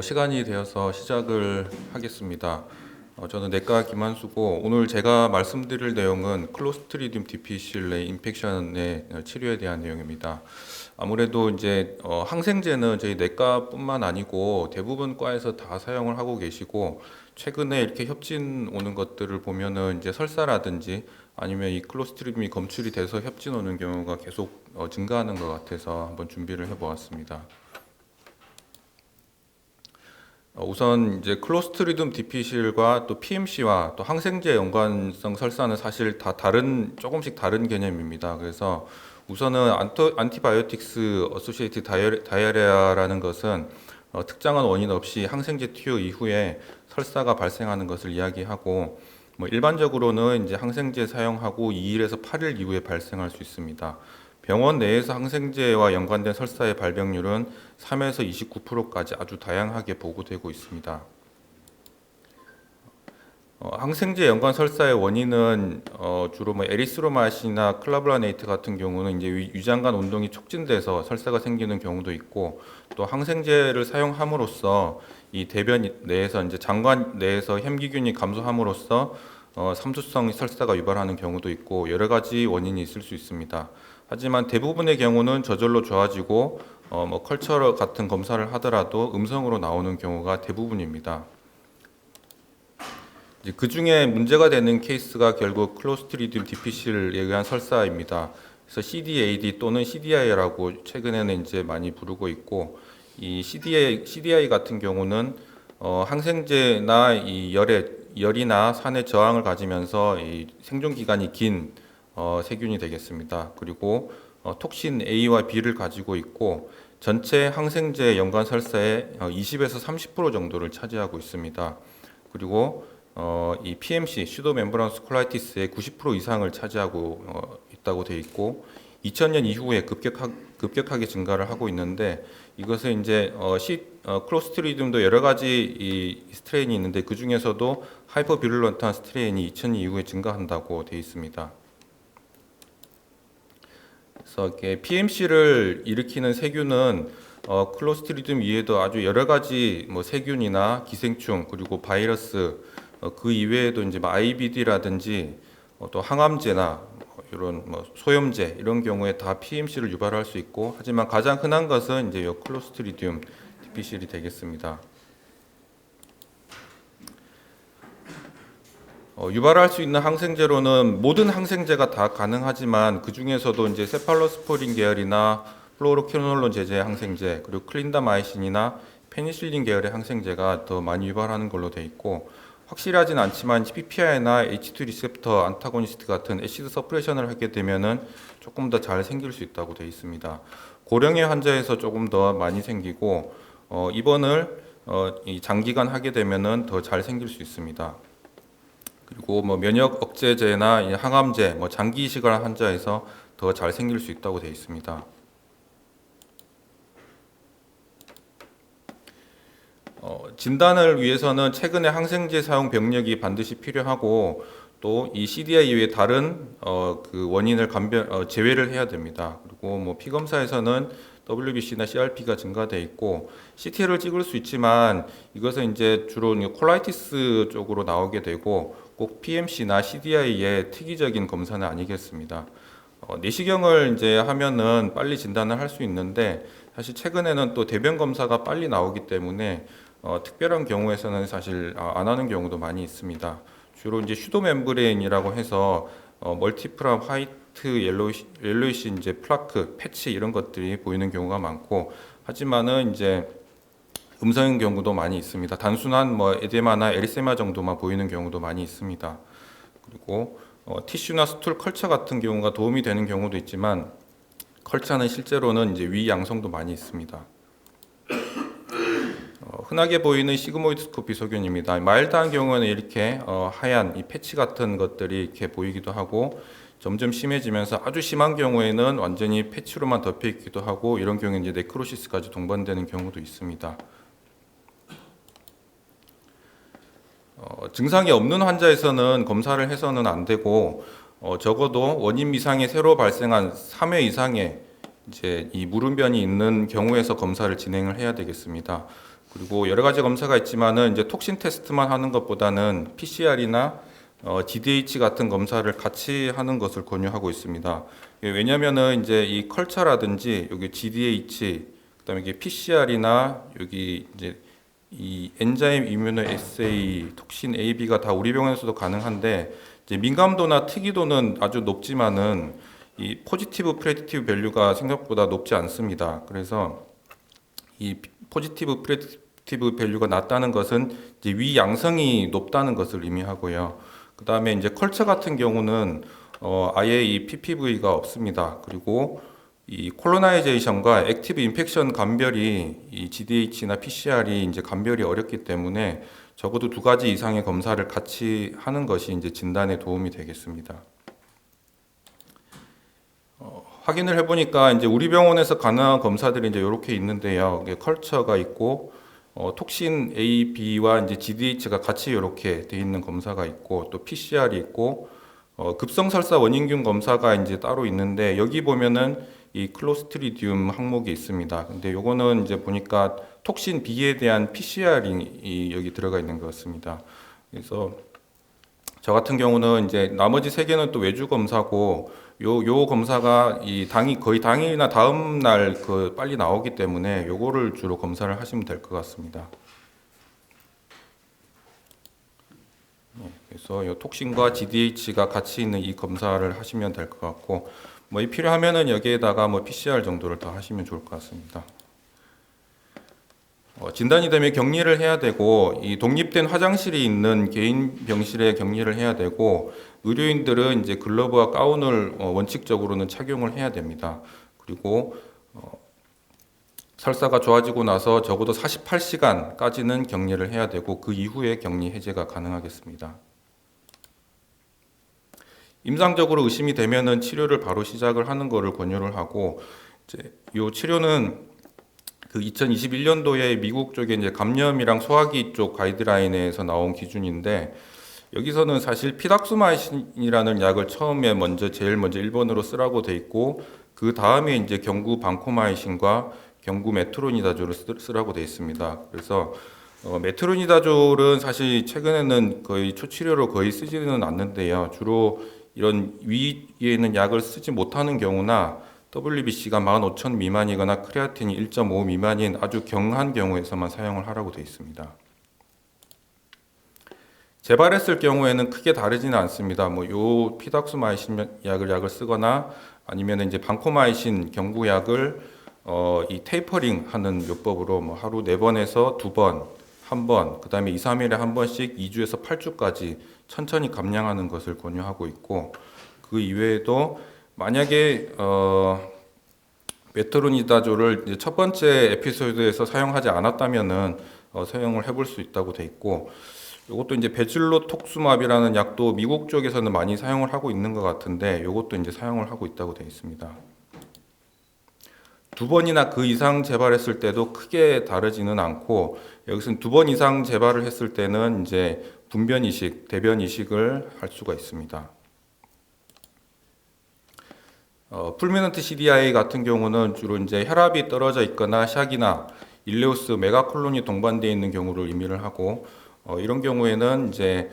시간이 되어서 시작을 하겠습니다. 저는 내과 김한수고 오늘 제가 말씀드릴 내용은 클로스트리디움 디피실의 인펙션의 치료에 대한 내용입니다. 아무래도 이제 항생제는 저희 내과뿐만 아니고 대부분 과에서 다 사용을 하고 계시고 최근에 이렇게 협진 오는 것들을 보면은 이제 설사라든지 아니면 이 클로스트리디움이 검출이 돼서 협진 오는 경우가 계속 증가하는 것 같아서 한번 준비를 해보았습니다. 우선 이제 클로스트리디움 디피실과 또 PMC와 또 항생제 연관성 설사는 사실 다 조금씩 다른 개념입니다. 그래서 우선은 안티바이오틱스 어소시에이티드 다이아레아라는 것은 특정한 원인 없이 항생제 투여 이후에 설사가 발생하는 것을 이야기하고 일반적으로는 이제 항생제 사용하고 2일에서 8일 이후에 발생할 수 있습니다. 병원 내에서 항생제와 연관된 설사의 발병률은 3에서 29%까지 아주 다양하게 보고되고 있습니다. 항생제 연관 설사의 원인은 주로 에리스로마이신이나 클라브라네이트 같은 경우는 이제 위장관 운동이 촉진돼서 설사가 생기는 경우도 있고, 또 항생제를 사용함으로써 이 대변 내에서 이제 장관 내에서 햄기균이 감소함으로써 삼투성 설사가 유발하는 경우도 있고 여러 가지 원인이 있을 수 있습니다. 하지만 대부분의 경우는 저절로 좋아지고 컬처 같은 검사를 하더라도 음성으로 나오는 경우가 대부분입니다. 그 중에 문제가 되는 케이스가 결국 클로스트리디움 디피실에 의한 설사입니다. 그래서 CDAD 또는 CDI라고 최근에는 이제 많이 부르고 있고, 이 CDI 같은 경우는 항생제나 이 열이나 산의 저항을 가지면서 이 생존 기간이 긴 세균이 되겠습니다. 그리고 톡신 A와 B를 가지고 있고 전체 항생제 연관 설사의 20에서 30% 정도를 차지하고 있습니다. 그리고 이 PMC, 슈도 멤브라노스 콜라이티스의 90% 이상을 차지하고 있다고 되어 있고 2000년 이후에 급격하게 증가를 하고 있는데, 이것은 이제 클로스트리디움도 여러 가지 이 스트레인이 있는데 그 중에서도 하이퍼비룰런트한 스트레인이 2000년 이후에 증가한다고 되어 있습니다. 그래서 PMC를 일으키는 세균은 클로스트리디움 이외에도 아주 여러 가지 세균이나 기생충 그리고 바이러스 그 이외에도 이제 IBD라든지 또 항암제나 이런 소염제 이런 경우에 다 PMC를 유발할 수 있고, 하지만 가장 흔한 것은 이제 클로스트리디움 디피실이 되겠습니다. 유발할 수 있는 항생제로는 모든 항생제가 다 가능하지만 그 중에서도 이제 세팔로스포린 계열이나 플로로퀴놀론 제제 항생제 그리고 클린다마이신이나 페니실린 계열의 항생제가 더 많이 유발하는 걸로 돼 있고, 확실하진 않지만 PPI나 H2 리셉터 안타고니스트 같은 애시드 서프레션을 하게 되면은 조금 더 잘 생길 수 있다고 돼 있습니다. 고령의 환자에서 조금 더 많이 생기고 입원을 장기간 하게 되면은 더 잘 생길 수 있습니다. 그리고 면역 억제제나 항암제, 장기 이식을 환자에서 더 잘 생길 수 있다고 되어 있습니다. 진단을 위해서는 최근에 항생제 사용 병력이 반드시 필요하고, 또 이 CDI 이외에 다른 그 원인을 제외를 해야 됩니다. 그리고 피 검사에서는 WBC나 CRP가 증가돼 있고 CT를 찍을 수 있지만 이것은 이제 주로 콜라이티스 쪽으로 나오게 되고 꼭 PMC나 CDI의 특이적인 검사는 아니겠습니다. 내시경을 이제 하면은 빨리 진단을 할 수 있는데 사실 최근에는 또 대변 검사가 빨리 나오기 때문에 특별한 경우에서는 사실 안 하는 경우도 많이 있습니다. 주로 이제 슈도 멤브레인이라고 해서 멀티플한 화이트 옐로이시 이제 플라크, 패치 이런 것들이 보이는 경우가 많고, 하지만은 이제 음성인 경우도 많이 있습니다. 단순한 에데마나 에리세마 정도만 보이는 경우도 많이 있습니다. 그리고 티슈나 스툴 컬처 같은 경우가 도움이 되는 경우도 있지만 컬처는 실제로는 이제 위 양성도 많이 있습니다. 흔하게 보이는 시그모이드 스코피 소견입니다. 마일드한 경우에는 이렇게 하얀 이 패치 같은 것들이 이렇게 보이기도 하고, 점점 심해지면서 아주 심한 경우에는 완전히 패치로만 덮여 있기도 하고, 이런 경우에 이제 네크로시스까지 동반되는 경우도 있습니다. 증상이 없는 환자에서는 검사를 해서는 안 되고, 적어도 원인 미상이 새로 발생한 3회 이상의 이제 이 물음변이 있는 경우에서 검사를 진행을 해야 되겠습니다. 그리고 여러 가지 검사가 있지만은 이제 톡신 테스트만 하는 것보다는 PCR이나 GDH 같은 검사를 같이 하는 것을 권유하고 있습니다. 왜냐면은 이제 이 컬처라든지 여기 GDH, 그다음에 이게 PCR이나 여기 이제 이 엔자임 이뮤노 에세이, 톡신 AB가 다 우리 병원에서도 가능한데 이제 민감도나 특이도는 아주 높지만은 이 포지티브 프레딕티브 밸류가 생각보다 높지 않습니다. 그래서 이 포지티브 프레딕티브 밸류가 낮다는 것은 이제 위 양성이 높다는 것을 의미하고요. 그 다음에 이제 컬처 같은 경우는 아예 이 PPV가 없습니다. 그리고 이 콜로나이제이션과 액티브 인펙션 감별이 이 GDH나 PCR이 이제 감별이 어렵기 때문에 적어도 두 가지 이상의 검사를 같이 하는 것이 이제 진단에 도움이 되겠습니다. 확인을 해보니까 이제 우리 병원에서 가능한 검사들이 이제 이렇게 있는데요. 컬처가 있고 톡신 A, B와 이제 GDH가 같이 이렇게 돼 있는 검사가 있고 또 PCR이 있고 급성설사 원인균 검사가 이제 따로 있는데 여기 보면은 이 클로스트리디움 항목이 있습니다. 근데 요거는 이제 보니까 톡신 B에 대한 PCR이 여기 들어가 있는 것 같습니다. 그래서 저 같은 경우는 이제 나머지 세 개는 또 외주 검사고 요 검사가 이 거의 당일이나 다음 날 빨리 나오기 때문에 요거를 주로 검사를 하시면 될 것 같습니다. 그래서 요 톡신과 GDH가 같이 있는 이 검사를 하시면 될 것 같고 이 필요하면은 여기에다가 PCR 정도를 더 하시면 좋을 것 같습니다. 진단이 되면 격리를 해야 되고 이 독립된 화장실이 있는 개인 병실에 격리를 해야 되고 의료인들은 이제 글러브와 가운을 원칙적으로는 착용을 해야 됩니다. 그리고 설사가 좋아지고 나서 적어도 48시간까지는 격리를 해야 되고 그 이후에 격리 해제가 가능하겠습니다. 임상적으로 의심이 되면은 치료를 바로 시작을 하는 것을 권유를 하고 이제 이 치료는 그 2021년도에 미국 쪽에 이제 감염이랑 소화기 쪽 가이드라인에서 나온 기준인데 여기서는 사실 피닥수마이신이라는 약을 처음에 제일 먼저 1번으로 쓰라고 돼 있고 그 다음에 이제 경구 반코마이신과 경구 메트로니다졸을 쓰라고 돼 있습니다. 그래서 메트로니다졸은 사실 최근에는 거의 초치료로 거의 쓰지는 않는데요. 주로 이런 위에 있는 약을 쓰지 못하는 경우나 WBC가 15,000 미만이거나 크레아틴이 1.5 미만인 아주 경한 경우에서만 사용을 하라고 되어 있습니다. 재발했을 경우에는 크게 다르지는 않습니다. 요 피닥수마이신 약을 쓰거나 아니면 이제 반코마이신 경구약을 이 테이퍼링 하는 요법으로 하루 4번에서 2번, 1번, 그 다음에 2, 3일에 한 번씩 2주에서 8주까지 천천히 감량하는 것을 권유하고 있고 그 이외에도 만약에 메트로니다졸을 이제 첫 번째 에피소드에서 사용하지 않았다면은 사용을 해볼 수 있다고 돼 있고 이것도 이제 베질로톡수맙이라는 약도 미국 쪽에서는 많이 사용을 하고 있는 것 같은데 이것도 이제 사용을 하고 있다고 돼 있습니다. 2번이나 그 이상 재발했을 때도 크게 다르지는 않고 여기서는 2번 이상 재발을 했을 때는 이제 분변 이식, 대변 이식을 할 수가 있습니다. 풀미넌트 CDI 같은 경우는 주로 이제 혈압이 떨어져 있거나 샥이나 일레우스 메가콜론이 동반되어 있는 경우를 의미를 하고 이런 경우에는 이제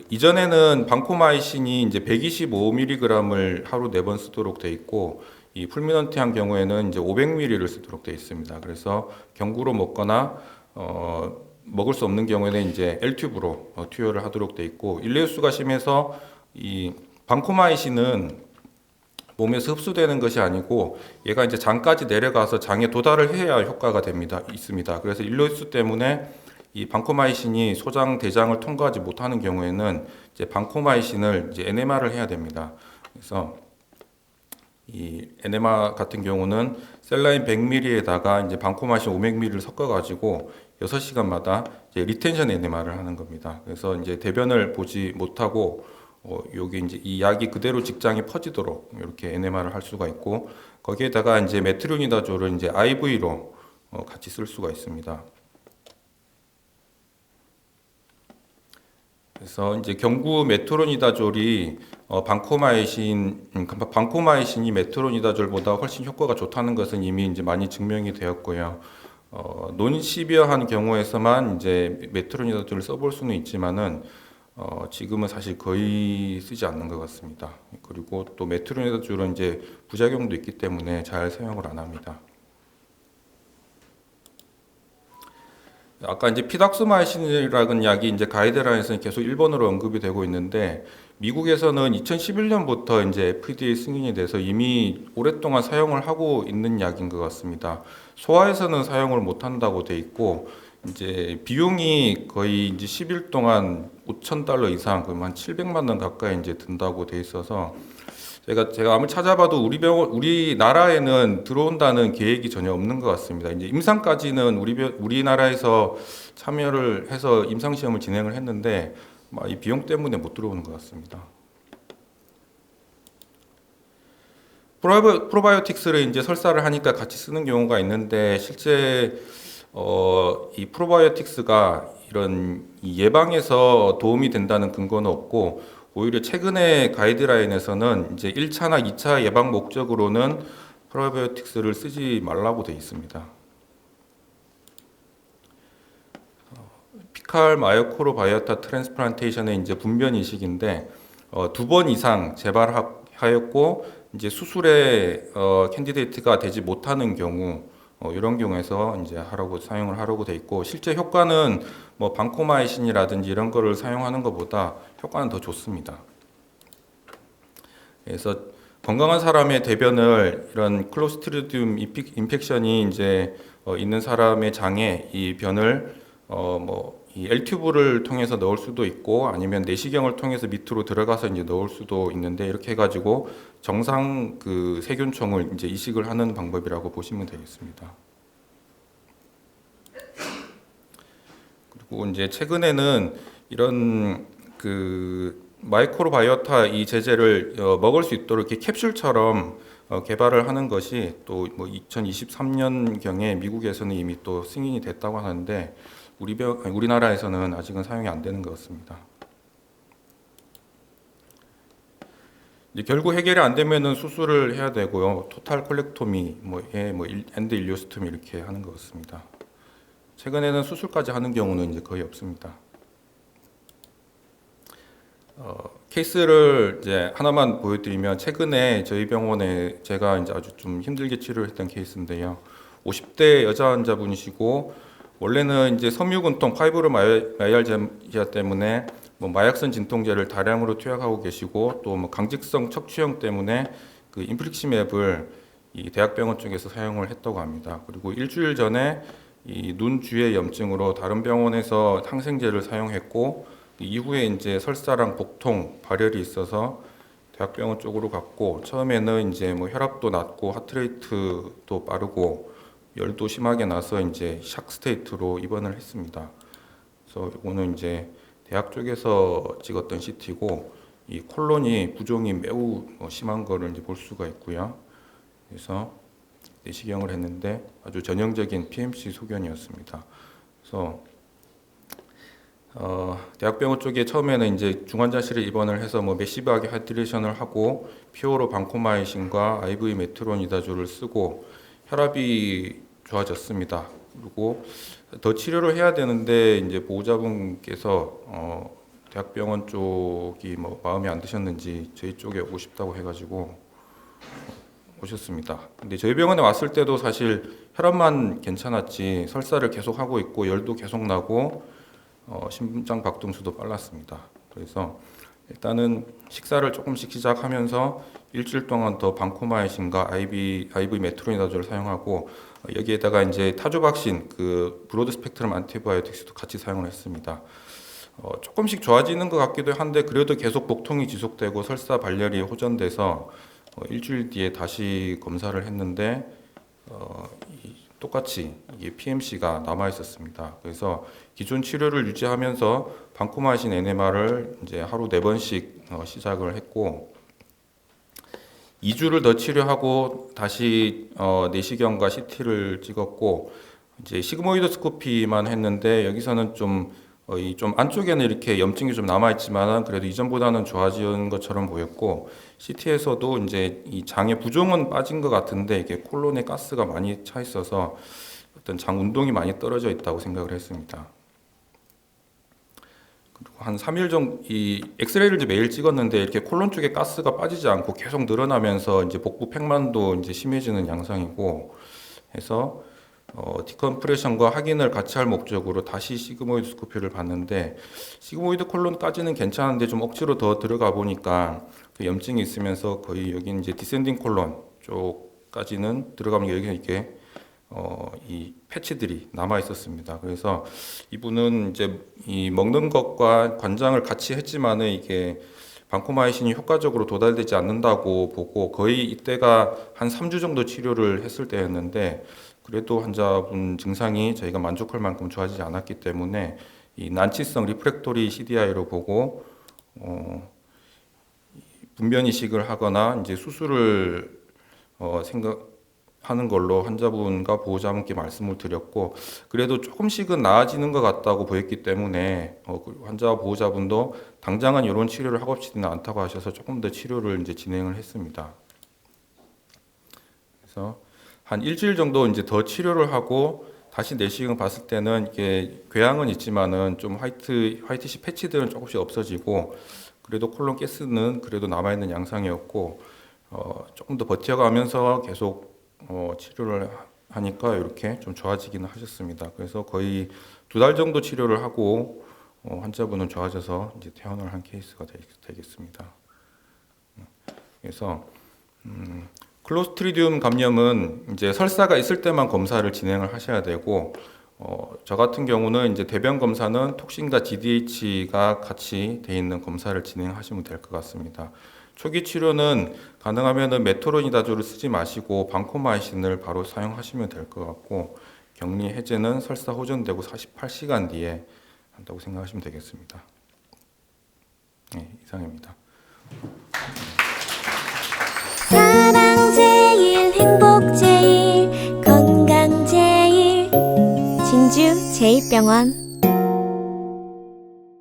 이전에는 반코마이신이 이제 125mg을 하루 4번 쓰도록 돼 있고 이 풀미넌트한 경우에는 이제 500ml를 쓰도록 돼 있습니다. 그래서 경구로 먹거나 먹을 수 없는 경우에는 이제 L튜브로 투여를 하도록 돼 있고 일레우스가 심해서 이 반코마이신은 몸에서 흡수되는 것이 아니고 얘가 이제 장까지 내려가서 장에 도달을 해야 효과가 있습니다. 그래서 일레우스 때문에 이 반코마이신이 소장 대장을 통과하지 못하는 경우에는 이제 반코마이신을 이제 에네마를 해야 됩니다. 그래서 이 에네마 같은 경우는 셀라인 100ml에다가 이제 반코마이신 500ml를 섞어 가지고 6시간마다 이제 리텐션 에네마를 하는 겁니다. 그래서 이제 대변을 보지 못하고 여기 이제 이 약이 그대로 직장에 퍼지도록 이렇게 에네마를 할 수가 있고 거기에다가 이제 메트로니다졸을 이제 IV로 같이 쓸 수가 있습니다. 그래서 이제 경구 메트로니다졸이 반코마이신이 메트로니다졸보다 훨씬 효과가 좋다는 것은 이미 이제 많이 증명이 되었고요. 논시비어한 경우에서만 이제 메트로니다졸을 써볼 수는 있지만은 지금은 사실 거의 쓰지 않는 것 같습니다. 그리고 또 메트로니다졸은 이제 부작용도 있기 때문에 잘 사용을 안 합니다. 아까 이제 피닥스마이신이라는 약이 이제 가이드라인에서 계속 1번으로 언급이 되고 있는데 미국에서는 2011년부터 이제 FDA 승인이 돼서 이미 오랫동안 사용을 하고 있는 약인 것 같습니다. 소아에서는 사용을 못 한다고 돼 있고 이제 비용이 거의 이제 10일 동안 $5,000 이상, 그럼 한 700만 원 가까이 이제 든다고 돼 있어서 제가 아무리 찾아봐도 우리나라에는 들어온다는 계획이 전혀 없는 것 같습니다. 이제 임상까지는 우리나라에서 참여를 해서 임상 시험을 진행을 했는데 이 비용 때문에 못 들어오는 것 같습니다. 프로바이오틱스를 이제 설사를 하니까 같이 쓰는 경우가 있는데 실제 이 프로바이오틱스가 이런 이 예방에서 도움이 된다는 근거는 없고 오히려 최근에 가이드라인에서는 이제 1차나 2차 예방 목적으로는 프로바이오틱스를 쓰지 말라고 되어 있습니다. 피칼 마이오코로바이오타 트랜스플란테이션의 이제 분변 이식인데 2번 이상 재발하였고 이제 수술에 캔디데이트가 되지 못하는 경우 이런 경우에서 이제 사용을 하라고 돼 있고 실제 효과는 뭐 방코마이신이라든지 이런 거를 사용하는 것보다 효과는 더 좋습니다. 그래서 건강한 사람의 대변을 이런 클로스트리디움 인펙션이 이제 있는 사람의 장에 이 변을 이 L튜브를 통해서 넣을 수도 있고 아니면 내시경을 통해서 밑으로 들어가서 이제 넣을 수도 있는데 이렇게 해가지고 정상 그 세균총을 이제 이식을 하는 방법이라고 보시면 되겠습니다. 그리고 이제 최근에는 이런 그 마이크로바이오타 이 제제를 먹을 수 있도록 이렇게 캡슐처럼 개발을 하는 것이 또 뭐 2023년경에 미국에서는 이미 또 승인이 됐다고 하는데 우리나라에서는 아직은 사용이 안 되는 것 같습니다. 이제 결국 해결이 안 되면은 수술을 해야 되고요. 토탈 콜렉토미, 엔드 일리오스토미 이렇게 하는 것 같습니다. 최근에는 수술까지 하는 경우는 이제 거의 없습니다. 케이스를 이제 하나만 보여드리면 최근에 저희 병원에 제가 이제 아주 좀 힘들게 치료를 했던 케이스인데요. 50대 여자 환자분이시고 원래는 이제 섬유근통 파이브로마이알지아 때문에 뭐 마약성 진통제를 다량으로 투약하고 계시고 또 뭐 강직성 척추형 때문에 그 인플릭시맵을 이 대학병원 쪽에서 사용을 했다고 합니다. 그리고 일주일 전에 이 눈 주의 염증으로 다른 병원에서 항생제를 사용했고 이후에 이제 설사랑 복통, 발열이 있어서 대학병원 쪽으로 갔고 처음에는 이제 뭐 혈압도 낮고 하트레이트도 빠르고 열도 심하게 나서 이제 샥 스테이트로 입원을 했습니다. 그래서 이거는 이제 대학 쪽에서 찍었던 CT고 이 콜론이 부종이 매우 심한 거를 이제 볼 수가 있고요. 그래서 내시경을 했는데 아주 전형적인 PMC 소견이었습니다. 그래서 대학병원 쪽에 처음에는 이제 중환자실에 입원을 해서 뭐 매시브하게 하이드레이션을 하고 피오로 방코마이신과 IV 메트로니다졸을 쓰고 혈압이 좋아졌습니다. 그리고 더 치료를 해야 되는데 이제 보호자분께서 대학병원 쪽이 뭐 마음에 안 드셨는지 저희 쪽에 오고 싶다고 해가지고 오셨습니다. 근데 저희 병원에 왔을 때도 사실 혈압만 괜찮았지 설사를 계속 하고 있고 열도 계속 나고 심장 박동수도 빨랐습니다. 그래서 일단은 식사를 조금씩 시작하면서 일주일 동안 더 방코마이신과 IV 메트로니다졸을 사용하고 여기에다가 이제 타조박신 그 브로드 스펙트럼 안티바이오틱스도 같이 사용을 했습니다. 조금씩 좋아지는 것 같기도 한데 그래도 계속 복통이 지속되고 설사 발열이 호전돼서 일주일 뒤에 다시 검사를 했는데 똑같이 이게 PMC가 남아 있었습니다. 그래서 기존 치료를 유지하면서 방코마이신 NMR을 이제 하루 4번씩 시작을 했고 2주를 더 치료하고 다시 내시경과 CT를 찍었고 이제 시그모이드스코피만 했는데 여기서는 좀 안쪽에는 이렇게 염증이 좀 남아 있지만 그래도 이전보다는 좋아진 것처럼 보였고 CT에서도 이제 이 장의 부종은 빠진 것 같은데 이게 콜론에 가스가 많이 차 있어서 어떤 장 운동이 많이 떨어져 있다고 생각을 했습니다. 그리고 한 3일 정도 이 엑스레이를 이제 매일 찍었는데 이렇게 콜론 쪽에 가스가 빠지지 않고 계속 늘어나면서 이제 복부 팽만도 이제 심해지는 양상이고 해서 디컴프레션과 확인을 같이 할 목적으로 다시 시그모이드 스코피를 봤는데 시그모이드 콜론까지는 괜찮은데 좀 억지로 더 들어가 보니까 그 염증이 있으면서 거의 여기 이제 디센딩 콜론 쪽까지는 들어가면 여기 이렇게 이 패치들이 남아 있었습니다. 그래서 이분은 이제 이 먹는 것과 관장을 같이 했지만은 이게 방코마이신이 효과적으로 도달되지 않는다고 보고 거의 이때가 한 3주 정도 치료를 했을 때였는데 그래도 환자분 증상이 저희가 만족할 만큼 좋아지지 않았기 때문에 이 난치성 리프렉토리 CDI로 보고 분변 이식을 하거나 이제 수술을 생각하는 걸로 환자분과 보호자분께 말씀을 드렸고 그래도 조금씩은 나아지는 것 같다고 보였기 때문에 환자와 보호자분도 당장은 이런 치료를 하고 싶지는 않다고 하셔서 조금 더 치료를 이제 진행을 했습니다. 그래서 한 일주일 정도 이제 더 치료를 하고 다시 내시경 봤을 때는 이게 궤양은 있지만은 좀 화이트시 패치들은 조금씩 없어지고 그래도 콜론 가스는 그래도 남아 있는 양상이었고 조금 더 버텨가면서 계속 치료를 하니까 이렇게 좀 좋아지기는 하셨습니다. 그래서 거의 2달 정도 치료를 하고 환자분은 좋아져서 이제 퇴원을 한 케이스가 되겠습니다. 그래서 클로스트리디움 감염은 이제 설사가 있을 때만 검사를 진행을 하셔야 되고 저 같은 경우는 이제 대변 검사는 톡신과 DDH가 같이 돼 있는 검사를 진행하시면 될 것 같습니다. 초기 치료는 가능하면은 메토로니다졸을 쓰지 마시고 방코마이신을 바로 사용하시면 될 것 같고 격리 해제는 설사 호전되고 48시간 뒤에 한다고 생각하시면 되겠습니다. 네, 이상입니다. 사랑 제일, 행복 제일, 건강 제일, 진주 제1병원.